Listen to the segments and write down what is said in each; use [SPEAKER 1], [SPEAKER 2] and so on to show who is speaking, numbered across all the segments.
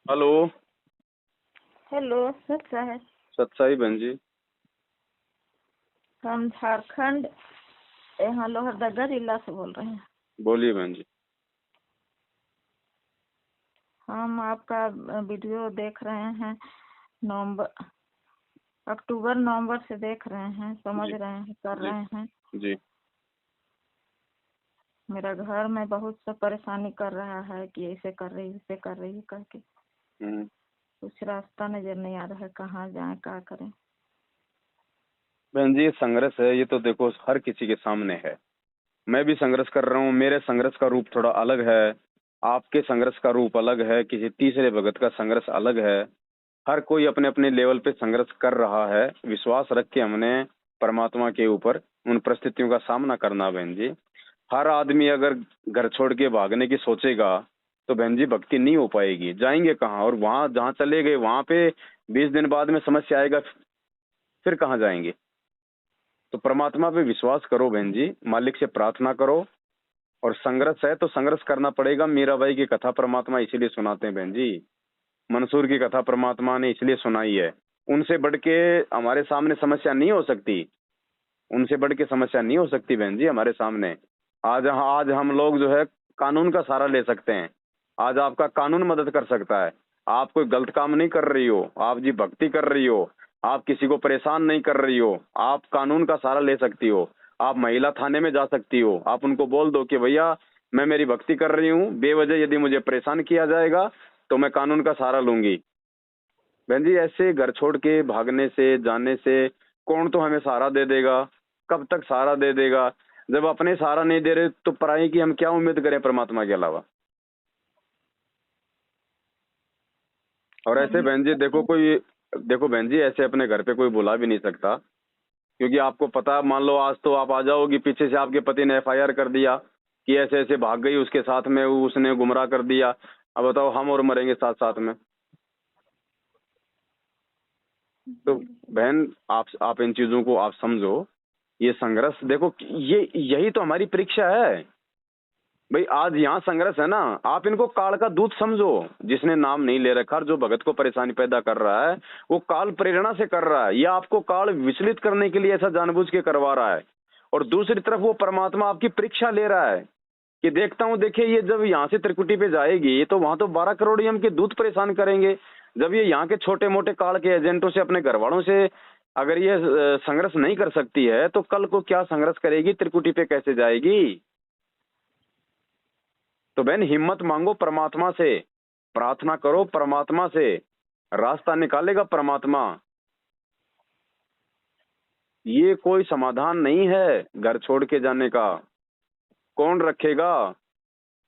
[SPEAKER 1] Hello.
[SPEAKER 2] Hello सच्चा है।
[SPEAKER 1] सत्साई बहन जी।
[SPEAKER 2] हम झारखंड यहाँ लोहरदगा जिला से बोल रहे हैं।
[SPEAKER 1] बोलिए बहन जी।
[SPEAKER 2] हम आपका वीडियो देख रहे हैं। नवंबर अक्टूबर नवंबर से देख रहे हैं, समझ
[SPEAKER 1] जी
[SPEAKER 2] रहे हैं, कर
[SPEAKER 1] जी
[SPEAKER 2] रहे हैं।
[SPEAKER 1] जी।
[SPEAKER 2] मेरा घर में बहुत सा परेशानी कर रहा है कि ऐसे कर रही वैसे कर रही है करके
[SPEAKER 1] हम्म।
[SPEAKER 2] कुछ रास्ता नजर नहीं आ रहा है, कहाँ जाएं क्या करें।
[SPEAKER 1] बहन जी, ये संघर्ष है, ये तो देखो हर किसी के सामने है। मैं भी संघर्ष कर रहा हूँ। मेरे संघर्ष का रूप थोड़ा अलग है, आपके संघर्ष का रूप अलग है, किसी तीसरे भगत का संघर्ष अलग है। हर कोई अपने अपने लेवल पे संघर्ष कर रहा है। विश्वास रख के हमने परमात्मा के ऊपर उन परिस्थितियों का सामना करना। बहन जी, हर आदमी अगर घर छोड़ के भागने की सोचेगा तो बहन जी भक्ति नहीं हो पाएगी। जाएंगे कहाँ? और वहां जहाँ चले गए वहां पे 20 दिन बाद में समस्या आएगा, फिर कहाँ जाएंगे? तो परमात्मा पे विश्वास करो बहन जी, मालिक से प्रार्थना करो। और संघर्ष है तो संघर्ष करना पड़ेगा। मीराबाई की कथा परमात्मा इसीलिए सुनाते हैं बहन जी। मंसूर की कथा परमात्मा ने इसलिए सुनाई है। उनसे बढ़ के हमारे सामने समस्या नहीं हो सकती। उनसे बढ़ के समस्या नहीं हो सकती बहन जी हमारे सामने। आज हम लोग जो है कानून का सहारा ले सकते हैं। आज आपका कानून मदद कर सकता है। आप कोई गलत काम नहीं कर रही हो, आप जी भक्ति कर रही हो, आप किसी को परेशान नहीं कर रही हो, आप कानून का सहारा ले सकती हो। आप महिला थाने में जा सकती हो, आप उनको बोल दो कि भैया मैं मेरी भक्ति कर रही हूँ, बेवजह यदि मुझे परेशान किया जाएगा तो मैं कानून का सहारा लूंगी। बहन जी, ऐसे घर छोड़ के भागने से जाने से कौन तो हमें सहारा दे देगा? कब तक सहारा दे देगा? जब अपने सहारा नहीं दे रहे तो पराई की हम क्या उम्मीद करें परमात्मा के अलावा? और ऐसे बहन जी देखो बहन जी, ऐसे अपने घर पे कोई बुला भी नहीं सकता। क्योंकि आपको पता, मान लो आज तो आप आ जाओगी, पीछे से आपके पति ने एफआईआर कर दिया कि ऐसे ऐसे भाग गई, उसके साथ में उसने गुमराह कर दिया। अब बताओ, हम और मरेंगे साथ साथ में। तो बहन, आप इन चीजों को आप समझो। ये संघर्ष देखो, ये यही तो हमारी परीक्षा है भाई। आज यहाँ संघर्ष है ना, आप इनको काल का दूत समझो। जिसने नाम नहीं ले रखा, जो भगत को परेशानी पैदा कर रहा है, वो काल प्रेरणा से कर रहा है। ये आपको काल विचलित करने के लिए ऐसा जानबूझ के करवा रहा है। और दूसरी तरफ वो परमात्मा आपकी परीक्षा ले रहा है कि देखता हूँ, देखिए ये जब यहाँ से त्रिकुटी पे जाएगी तो वहां तो 12 करोड़ यम के दूत परेशान करेंगे। जब ये यहाँ के छोटे मोटे काल के एजेंटों से, अपने घर वालों से अगर ये संघर्ष नहीं कर सकती है तो कल को क्या संघर्ष करेगी? त्रिकुटी पे कैसे जाएगी? तो बहन, हिम्मत मांगो परमात्मा से, प्रार्थना करो परमात्मा से, रास्ता निकालेगा परमात्मा। ये कोई समाधान नहीं है घर छोड़ के जाने का। कौन रखेगा?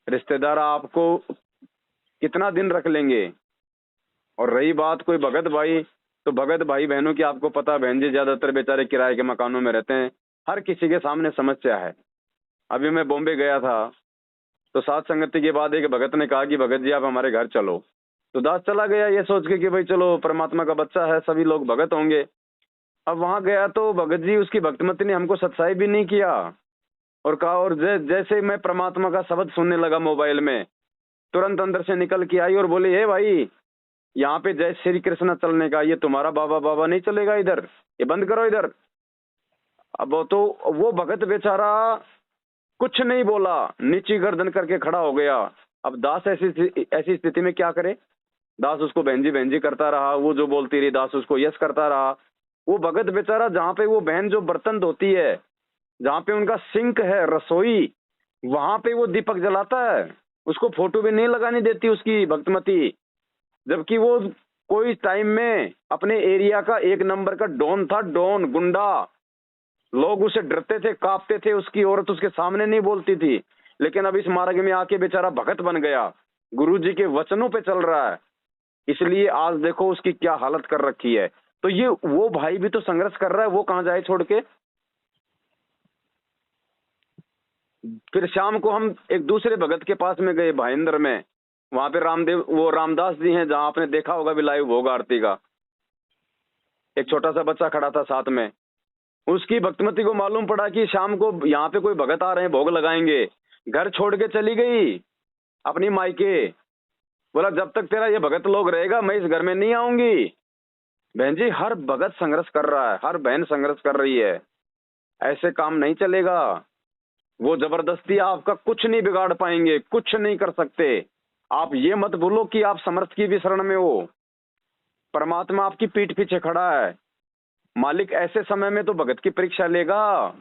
[SPEAKER 1] रिश्तेदार आपको कितना दिन रख लेंगे? और रही बात कोई भगत भाई, तो भगत भाई बहनों की आपको पता बहन जी, ज्यादातर बेचारे किराए के मकानों में रहते हैं। हर किसी के सामने समस्या है। अभी मैं बॉम्बे गया था तो साथ संगति के बाद एक भगत ने कहा कि भगत जी आप हमारे घर चलो। तो दास चला गया ये सोच के कि भाई चलो, परमात्मा का बच्चा है, सभी लोग भगत होंगे। अब वहां गया तो भगत जी, उसकी भक्तिमती ने हमको सत्साई भी नहीं किया। और कहा, और जैसे मैं परमात्मा का शब्द सुनने लगा मोबाइल में, तुरंत अंदर से निकल के आई और बोली, हे भाई, यहाँ पे जय श्री कृष्ण चलने का, ये तुम्हारा बाबा बाबा नहीं चलेगा इधर, ये बंद करो इधर। अब वो भगत बेचारा कुछ नहीं बोला, नीची गर्दन करके खड़ा हो गया। अब दास ऐसी स्थिति में क्या करे? दास उसको बहन जी करता रहा, वो जो बोलती रही दास उसको यस करता रहा। वो भगत बेचारा, जहाँ पे वो बहन जो बर्तन धोती है, जहाँ पे उनका सिंक है, रसोई, वहां पे वो दीपक जलाता है। उसको फोटो भी नहीं लगानी देती उसकी भक्तमती। जबकि वो कोई टाइम में अपने एरिया का 1 नंबर का डॉन था, डॉन गुंडा। लोग उसे डरते थे, कांपते थे। उसकी औरत उसके सामने नहीं बोलती थी। लेकिन अब इस मार्ग में आके बेचारा भगत बन गया, गुरुजी के वचनों पे चल रहा है। इसलिए आज देखो उसकी क्या हालत कर रखी है। तो ये वो भाई भी तो संघर्ष कर रहा है, वो कहां जाए छोड़ के? फिर शाम को हम एक दूसरे भगत के पास में गए, भाईंदर में। वहां पे रामदेव, वो रामदास जी हैं, जहां आपने देखा होगा भी लाइव भोग आरती का। एक छोटा सा बच्चा खड़ा था साथ में। उसकी भक्तिमती को मालूम पड़ा कि शाम को यहाँ पे कोई भगत आ रहे हैं, भोग लगाएंगे। घर छोड़ के चली गई अपनी मायके। बोला जब तक तेरा ये भगत लोग रहेगा मैं इस घर में नहीं आऊंगी। बहन जी, हर भगत संघर्ष कर रहा है, हर बहन संघर्ष कर रही है, ऐसे काम नहीं चलेगा। वो जबरदस्ती आपका कुछ नहीं बिगाड़ पाएंगे, कुछ नहीं कर सकते। आप ये मत बोलो कि आप समर्थ की भी शरण में हो, परमात्मा आपकी पीठ पीछे खड़ा है। मालिक ऐसे समय में तो भगत की परीक्षा लेगा।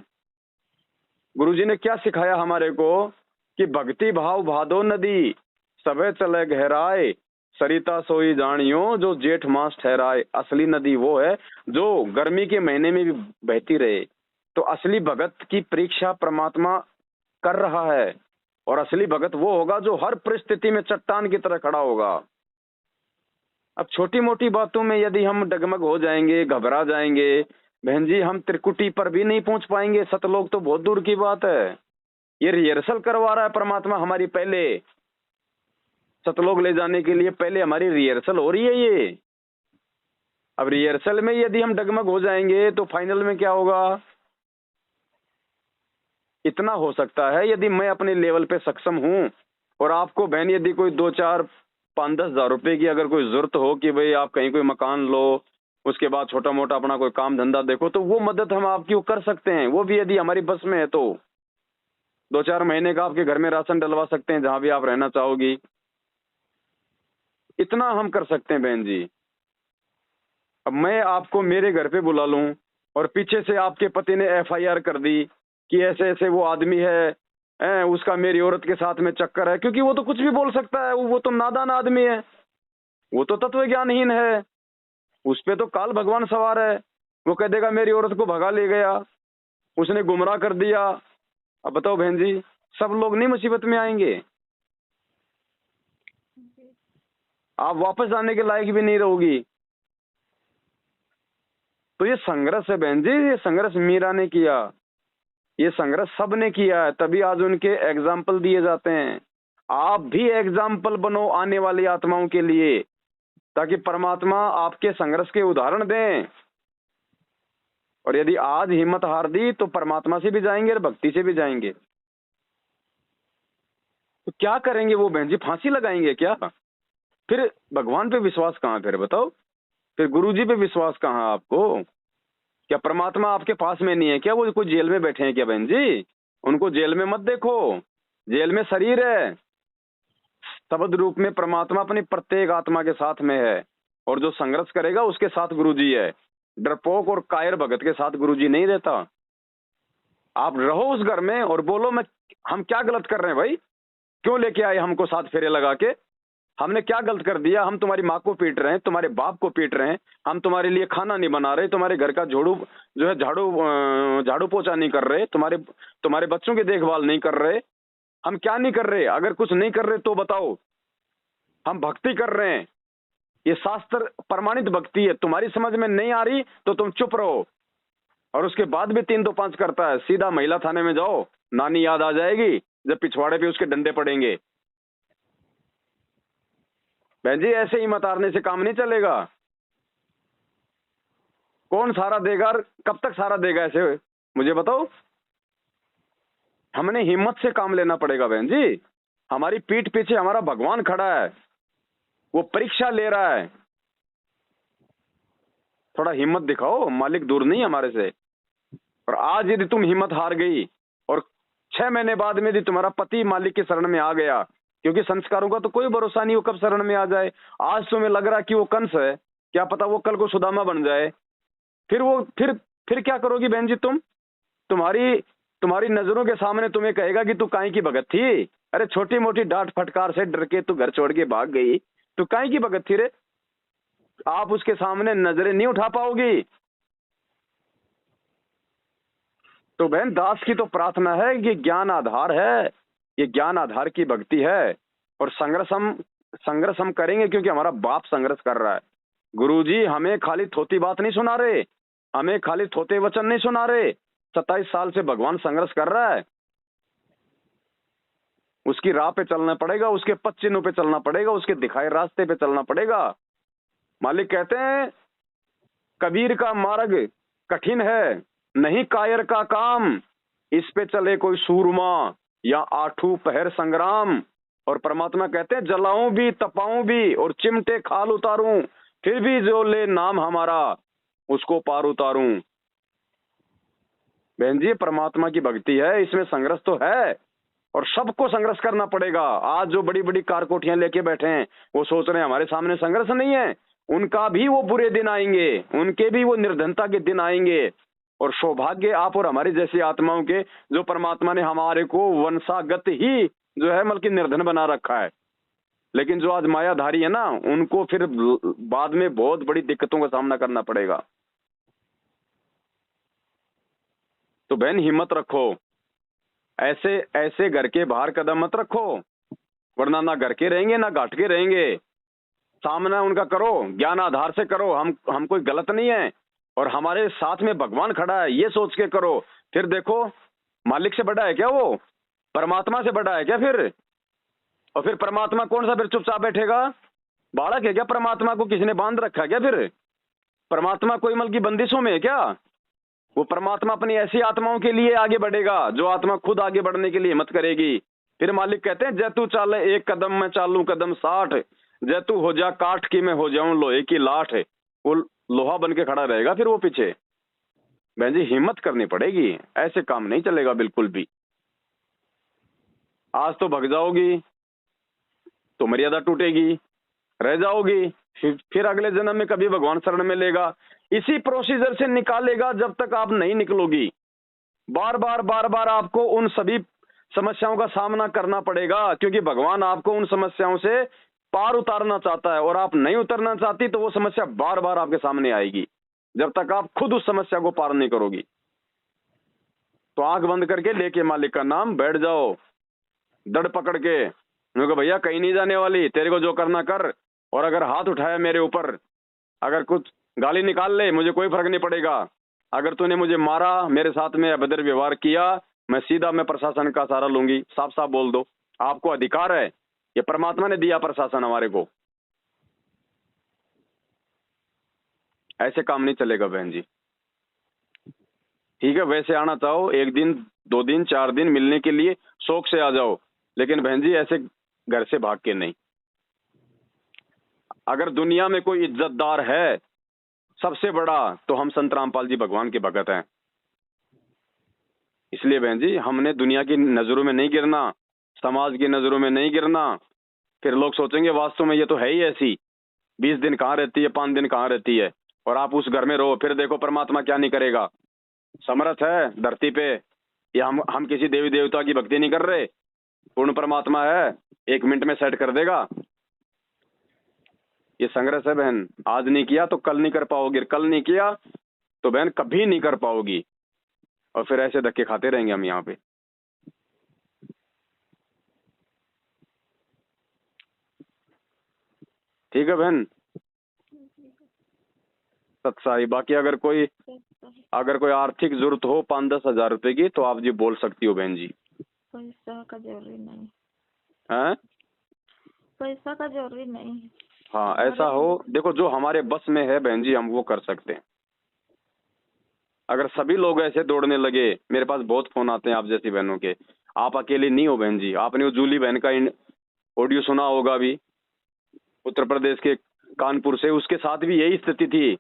[SPEAKER 1] गुरुजी ने क्या सिखाया हमारे को कि भक्ति भाव भादो नदी, सबे चले गहराए, सरिता सोई जानियो जो जेठ मास ठहराए। असली नदी वो है जो गर्मी के महीने में भी बहती रहे। तो असली भगत की परीक्षा परमात्मा कर रहा है, और असली भगत वो होगा जो हर परिस्थिति में चट्टान की तरह खड़ा होगा। अब छोटी मोटी बातों में यदि हम डगमग हो जाएंगे, घबरा जाएंगे, बहन जी हम त्रिकुटी पर भी नहीं पहुंच पाएंगे। सतलोक तो बहुत दूर की बात है। ये रिहर्सल करवा रहा है परमात्मा हमारी, पहले सतलोक ले जाने के लिए पहले हमारी रिहर्सल हो रही है ये। अब रिहर्सल में यदि हम डगमग हो जाएंगे तो फाइनल में क्या होगा? इतना हो सकता है, यदि मैं अपने लेवल पे सक्षम हूं और आपको बहन यदि कोई 2 4 5 10 हजार रुपए की अगर कोई जरूरत हो कि भाई आप कहीं कोई मकान लो, उसके बाद छोटा मोटा अपना कोई काम धंधा देखो, तो वो मदद हम आपकी वो कर सकते हैं। वो भी यदि हमारी बस में है तो 2 4 महीने का आपके घर में राशन डलवा सकते हैं जहां भी आप रहना चाहोगी। इतना हम कर सकते हैं बहन जी। अब मैं आपको मेरे घर पे बुला लूं और पीछे से आपके पति ने FIR कर दी कि ऐसे ऐसे वो आदमी है, उसका मेरी औरत के साथ में चक्कर है, क्योंकि वो तो कुछ भी बोल सकता है, वो तो नादान आदमी है, वो तो तत्व ज्ञानहीन है, उस पे तो काल भगवान सवार है। वो कह देगा मेरी औरत को भगा ले गया, उसने गुमराह कर दिया। अब बताओ बहन जी, सब लोग नहीं मुसीबत में आएंगे? आप वापस आने के लायक भी नहीं रहोगी। तो ये संघर्ष है बहन जी, ये संघर्ष मीरा ने किया, ये संघर्ष सब ने किया है, तभी आज उनके एग्जाम्पल दिए जाते हैं। आप भी एग्जाम्पल बनो आने वाली आत्माओं के लिए, ताकि परमात्मा आपके संघर्ष के उदाहरण दें। और यदि आज हिम्मत हार दी तो परमात्मा से भी जाएंगे और भक्ति से भी जाएंगे। तो क्या करेंगे वो बहन जी? फांसी लगाएंगे क्या? फिर भगवान पे विश्वास कहाँ? फिर बताओ, फिर गुरु जी पे विश्वास कहाँ आपको? क्या परमात्मा आपके पास में नहीं है क्या? वो कोई जेल में बैठे हैं क्या बहन जी? उनको जेल में मत देखो, जेल में शरीर है। शब्द रूप में परमात्मा अपनी प्रत्येक आत्मा के साथ में है, और जो संघर्ष करेगा उसके साथ गुरुजी है। डरपोक और कायर भगत के साथ गुरुजी नहीं रहता। आप रहो उस घर में और बोलो हम क्या गलत कर रहे हैं भाई? क्यों लेके आए हमको 7 फेरे लगा के? हमने क्या गलत कर दिया? हम तुम्हारी माँ को पीट रहे हैं, तुम्हारे बाप को पीट रहे हैं, हम तुम्हारे लिए खाना नहीं बना रहे, तुम्हारे घर का झाड़ू पोछा नहीं कर रहे, तुम्हारे बच्चों की देखभाल नहीं कर रहे। हम क्या नहीं कर रहे? अगर कुछ नहीं कर रहे तो बताओ। हम भक्ति कर रहे हैं, ये शास्त्र प्रमाणित भक्ति है। तुम्हारी समझ में नहीं आ रही तो तुम चुप रहो, और उसके बाद भी 3 2 5 करता है, सीधा महिला थाने में जाओ, नानी याद आ जाएगी जब पिछवाड़े पे उसके डंडे पड़ेंगे। बहन जी ऐसे ही मत हारने से काम नहीं चलेगा। कौन सहारा देगा और कब तक सहारा देगा ऐसे? मुझे बताओ। हमने हिम्मत से काम लेना पड़ेगा बहन जी। हमारी पीठ पीछे हमारा भगवान खड़ा है, वो परीक्षा ले रहा है। थोड़ा हिम्मत दिखाओ, मालिक दूर नहीं हमारे से। और आज यदि तुम हिम्मत हार गई और 6 महीने बाद में यदि तुम्हारा पति मालिक की शरण में आ गया, क्योंकि संस्कारों का तो कोई भरोसा नहीं, वो कब शरण में आ जाए। आज तुम्हें लग रहा कि वो कंस है, क्या पता वो कल को सुदामा बन जाए। फिर क्या करोगी बहन जी? तुम्हारी नजरों के सामने तुम्हें कहेगा कि तू काहे की भगत थी? अरे छोटी मोटी डांट फटकार से डर के तू घर छोड़ के भाग गई, तू काहे की भगत थी रे? आप उसके सामने नजरें नहीं उठा पाओगी। तो बहन दास की तो प्रार्थना है, ये ज्ञान आधार है, ये ज्ञान आधार की भक्ति है। और संघर्ष हम करेंगे क्योंकि हमारा बाप संघर्ष कर रहा है। गुरुजी हमें खाली थोती बात नहीं सुना रहे, हमें खाली थोते वचन नहीं सुना रहे। 27 साल से भगवान संघर्ष कर रहा है, उसकी राह पे चलना पड़ेगा, उसके पद चिन्हों पे चलना पड़ेगा, उसके दिखाए रास्ते पे चलना पड़ेगा। मालिक कहते हैं कबीर का मार्ग कठिन है, नहीं कायर का काम, इस पे चले कोई सूरमा या आठू पहर संग्राम। और परमात्मा कहते हैं जलाऊं भी, तपाऊं भी और चिमटे खाल उतारूं, फिर भी जो ले नाम हमारा उसको पार उतारूं। बहन जी, परमात्मा की भक्ति है, इसमें संघर्ष तो है और सबको संघर्ष करना पड़ेगा। आज जो बड़ी बड़ी कार कोठियां लेके बैठे हैं वो सोच रहे हैं हमारे सामने संघर्ष नहीं है, उनका भी वो बुरे दिन आएंगे, उनके भी वो निर्धनता के दिन आएंगे। और सौभाग्य आप और हमारी जैसी आत्माओं के, जो परमात्मा ने हमारे को वंशागत ही जो है बल्कि निर्धन बना रखा है। लेकिन जो आज मायाधारी है ना, उनको फिर बाद में बहुत बड़ी दिक्कतों का सामना करना पड़ेगा। तो बहन हिम्मत रखो, ऐसे ऐसे घर के बाहर कदम मत रखो, वरना ना घर के रहेंगे ना घाट के रहेंगे। सामना उनका करो, ज्ञान आधार से करो, हम कोई गलत नहीं है और हमारे साथ में भगवान खड़ा है, ये सोच के करो। फिर देखो, मालिक से बड़ा है क्या वो? परमात्मा से बड़ा है क्या फिर? और फिर परमात्मा कौन सा फिर चुपचाप बैठेगा? बालक है क्या परमात्मा को किसी ने बांध रखा है क्या? फिर परमात्मा कोई मल की बंदिशों में है क्या? वो परमात्मा अपनी ऐसी आत्माओं के लिए आगे बढ़ेगा जो आत्मा खुद आगे बढ़ने के लिए हिम्मत करेगी। फिर मालिक कहते हैं जैतू चाले एक कदम मैं चालू कदम 60, जैतू हो जा काठ की मैं हो जाऊं लोहे की लाठ। वो लोहा बन के खड़ा रहेगा फिर वो पीछे। बहन जी हिम्मत करनी पड़ेगी, ऐसे काम नहीं चलेगा बिल्कुल भी। आज तो भग जाओगी तो मर्यादा टूटेगी, रह जाओगी, फिर अगले जन्म में कभी भगवान शरण में लेगा, इसी प्रोसीजर से निकालेगा जब तक आप नहीं निकलोगी। बार बार आपको उन सभी समस्याओं का सामना करना पड़ेगा, क्योंकि भगवान आपको उन समस्याओं से पार उतारना चाहता है और आप नहीं उतरना चाहती तो वो समस्या बार बार आपके सामने आएगी जब तक आप खुद उस समस्या को पार नहीं करोगी। तो आंख बंद करके लेके मालिक का नाम बैठ जाओ, दड़ पकड़ के। उन्होंने कहा भैया कहीं नहीं जाने वाली, तेरे को जो करना कर, और अगर हाथ उठाया मेरे ऊपर, अगर कुछ गाली निकाल ले, मुझे कोई फर्क नहीं पड़ेगा। अगर तूने मुझे मारा, मेरे साथ में अभद्र व्यवहार किया, मैं प्रशासन का सहारा लूंगी। साफ साफ बोल दो, आपको अधिकार है, ये परमात्मा ने दिया प्रशासन हमारे को। ऐसे काम नहीं चलेगा बहन जी। ठीक है, वैसे आना चाहो 1 दिन 2 दिन 4 दिन मिलने के लिए शौक से आ जाओ, लेकिन बहन जी ऐसे घर से भाग के नहीं। अगर दुनिया में कोई इज्जतदार है सबसे बड़ा, तो हम संत रामपाल जी भगवान के भगत हैं। इसलिए बहन जी हमने दुनिया की नजरों में नहीं गिरना, समाज की नजरों में नहीं गिरना। फिर लोग सोचेंगे वास्तव में ये तो है ही ऐसी, 20 दिन कहाँ रहती है, 5 दिन कहाँ रहती है, और आप उस घर में रहो। फिर देखो परमात्मा क्या नहीं करेगा। समर्थ है धरती पे, या हम किसी देवी देवता की भक्ति नहीं कर रहे, पूर्ण परमात्मा है, 1 मिनट में सेट कर देगा। ये संघर्ष है बहन, आज नहीं किया तो कल नहीं कर पाओगे, कल नहीं किया तो बहन कभी नहीं कर पाओगी, और फिर ऐसे धक्के खाते रहेंगे हम यहाँ पे। ठीक है बहन, सत्साई। बाकी अगर कोई आर्थिक जरूरत हो 5-10 हजार रुपए की, तो आप जी बोल सकती हो बहन जी।
[SPEAKER 2] पैसा का जरूरी नहीं
[SPEAKER 1] है,
[SPEAKER 2] पैसा का जरूरी नहीं।
[SPEAKER 1] हाँ ऐसा हो, देखो जो हमारे बस में है बहन जी हम वो कर सकते हैं। अगर सभी लोग ऐसे दौड़ने लगे, मेरे पास बहुत फोन आते हैं आप जैसी बहनों के, आप अकेले नहीं हो बहन जी। आपने वो जूली बहन का ऑडियो सुना होगा भी, उत्तर प्रदेश के कानपुर से, उसके साथ भी यही स्थिति थी,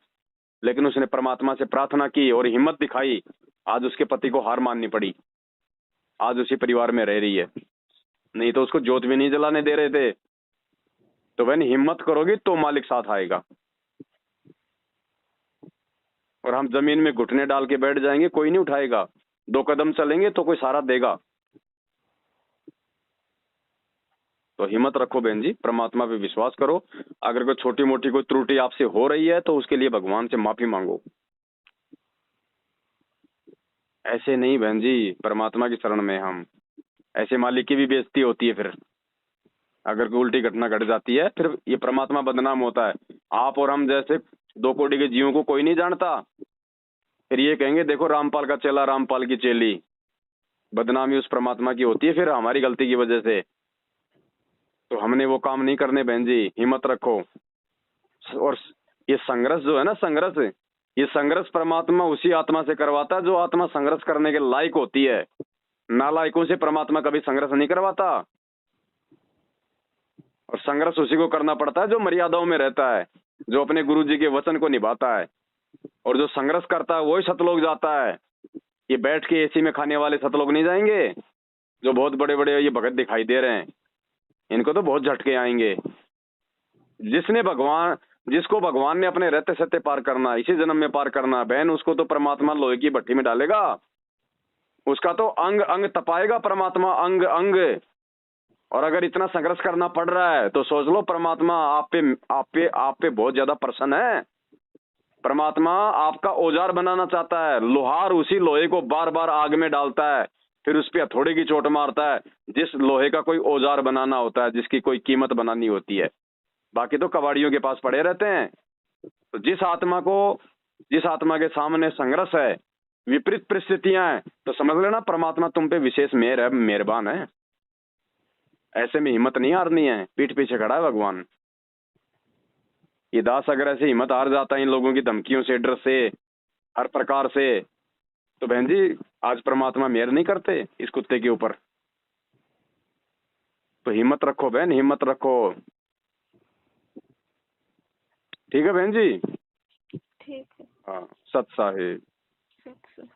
[SPEAKER 1] लेकिन उसने परमात्मा से प्रार्थना की और हिम्मत दिखाई। आज उसके पति को हार माननी पड़ी, आज उसी परिवार में रह रही है, नहीं तो उसको जोत भी नहीं जलाने दे रहे थे। तो बहन हिम्मत करोगी तो मालिक साथ आएगा। और हम जमीन में घुटने डाल के बैठ जाएंगे, कोई नहीं उठाएगा। 2 कदम चलेंगे तो कोई सहारा देगा। तो हिम्मत रखो बहन जी, परमात्मा पे विश्वास करो। अगर कोई छोटी मोटी कोई त्रुटि आपसे हो रही है तो उसके लिए भगवान से माफी मांगो। ऐसे नहीं बहन जी, परमात्मा की शरण में हम, ऐसे मालिक की भी बेइज्जती होती है। फिर अगर कोई उल्टी घटना घट जाती है, फिर ये परमात्मा बदनाम होता है। आप और हम जैसे 2 कोटि के जीवों को कोई नहीं जानता, फिर ये कहेंगे देखो रामपाल का चेला, रामपाल की चेली। बदनामी उस परमात्मा की होती है फिर हमारी गलती की वजह से। तो हमने वो काम नहीं करने बहन जी, हिम्मत रखो। और ये संघर्ष जो है ना, संघर्ष, ये संघर्ष परमात्मा उसी आत्मा से करवाता है जो आत्मा संघर्ष करने के लायक होती है। नालायकों से परमात्मा कभी संघर्ष नहीं करवाता। और संघर्ष उसी को करना पड़ता है जो मर्यादाओं में रहता है, जो अपने गुरु जी के वचन को निभाता है। और जो संघर्ष करता है वही सतलोक जाता है। ये बैठ के एसी में खाने वाले सतलोक नहीं जाएंगे। जो बहुत बड़े बड़े ये भगत दिखाई दे रहे हैं, इनको तो बहुत झटके आएंगे। जिसको भगवान ने अपने रहते सहते पार करना, इसी जन्म में पार करना बहन, उसको तो परमात्मा लोहे की भट्टी में डालेगा। उसका तो अंग अंग तपाएगा परमात्मा, अंग अंग। और अगर इतना संघर्ष करना पड़ रहा है तो सोच लो परमात्मा आप पे बहुत ज्यादा प्रसन्न है। परमात्मा आपका औजार बनाना चाहता है। लोहार उसी लोहे को बार बार आग में डालता है, फिर उस पर हथौड़े की चोट मारता है, जिस लोहे का कोई औजार बनाना होता है, जिसकी कोई कीमत बनानी होती है। बाकी तो कबाड़ियों के पास पड़े रहते हैं। तो जिस आत्मा के सामने संघर्ष है, विपरीत परिस्थितियां हैं, तो समझ लेना परमात्मा तुम पे विशेष मेहरबान है। ऐसे में हिम्मत नहीं हारनी है, पीठ पीछे खड़ा है भगवान। ये दास अगर ऐसे हिम्मत हार जाता है इन लोगों की धमकियों से, डर से, हर प्रकार से, तो बहन जी आज परमात्मा मेहर नहीं करते इस कुत्ते के ऊपर। तो हिम्मत रखो बहन, हिम्मत रखो। ठीक है बहन जी।
[SPEAKER 2] ठीक है।
[SPEAKER 1] हाँ, सत साहिब।
[SPEAKER 2] सत